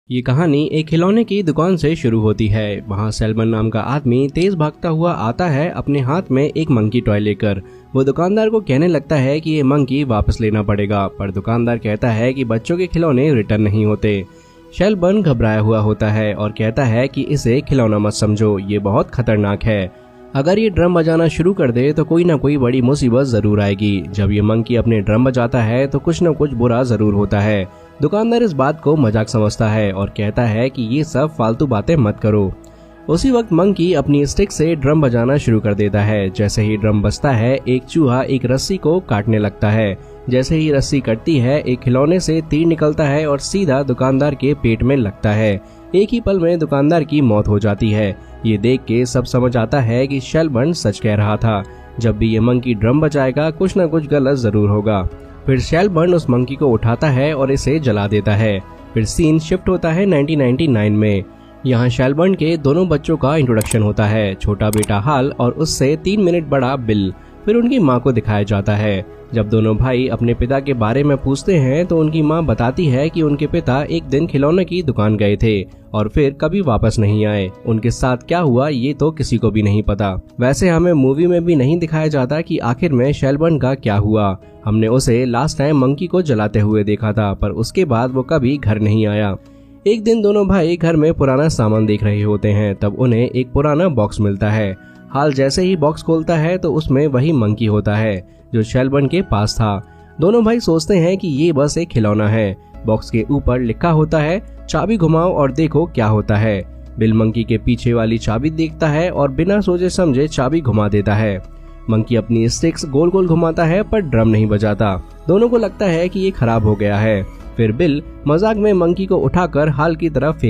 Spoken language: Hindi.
ये कहानी एक खिलौने की दुकान से शुरू होती है। वहाँ सैलमन नाम का आदमी तेज भागता हुआ आता है, अपने हाथ में एक मंकी टॉय लेकर। वो दुकानदार को कहने लगता है कि ये मंकी वापस लेना पड़ेगा, पर दुकानदार कहता है कि बच्चों के खिलौने रिटर्न नहीं होते। सैलमन घबराया हुआ होता है और कहता है कि इसे खिलौना मत समझो, ये बहुत खतरनाक है। अगर ये ड्रम बजाना शुरू कर दे तो कोई ना कोई बड़ी मुसीबत जरूर आएगी। जब ये मंकी अपने ड्रम बजाता है तो कुछ न कुछ बुरा जरूर होता है। दुकानदार इस बात को मजाक समझता है और कहता है कि ये सब फालतू बातें मत करो। उसी वक्त मंकी अपनी स्टिक से ड्रम बजाना शुरू कर देता है। जैसे ही ड्रम बजता है, एक चूहा एक रस्सी को काटने लगता है। जैसे ही रस्सी कटती है, एक खिलौने से तीर निकलता है और सीधा दुकानदार के पेट में लगता है। एक ही पल में दुकानदार की मौत हो जाती है। ये देख के सब समझ आता है कि सैलमन सच कह रहा था। जब भी ये मंकी ड्रम बजाएगा, कुछ न कुछ गलत जरूर होगा। फिर सैलमन उस मंकी को उठाता है और इसे जला देता है। फिर सीन शिफ्ट होता है 1999 में। यहाँ सैलमन के दोनों बच्चों का इंट्रोडक्शन होता है, छोटा बेटा हाल और उससे 3 मिनट बड़ा बिल। फिर उनकी माँ को दिखाया जाता है। जब दोनों भाई अपने पिता के बारे में पूछते हैं तो उनकी माँ बताती है कि उनके पिता एक दिन खिलौने की दुकान गए थे और फिर कभी वापस नहीं आए। उनके साथ क्या हुआ ये तो किसी को भी नहीं पता। वैसे हमें मूवी में भी नहीं दिखाया जाता कि आखिर में सैलमन का क्या हुआ। हमने उसे लास्ट टाइम मंकी को जलाते हुए देखा था, पर उसके बाद वो कभी घर नहीं आया। एक दिन दोनों भाई घर में पुराना सामान देख रहे होते हैं, तब उन्हें एक पुराना बॉक्स मिलता है। हाल जैसे ही बॉक्स खोलता है तो उसमें वही मंकी होता है जो सैलमन के पास था। दोनों भाई सोचते हैं कि ये बस एक खिलौना है। बॉक्स के ऊपर लिखा होता है, चाबी घुमाओ और देखो क्या होता है। बिल मंकी के पीछे वाली चाबी देखता है और बिना सोचे समझे चाबी घुमा देता है। मंकी अपनी स्टिक्स गोल गोल घुमाता है पर ड्रम नहीं बजाता। दोनों को लगता है कि ये खराब हो गया है। फिर बिल मजाक में मंकी को उठाकर हाल की तरफ फेंक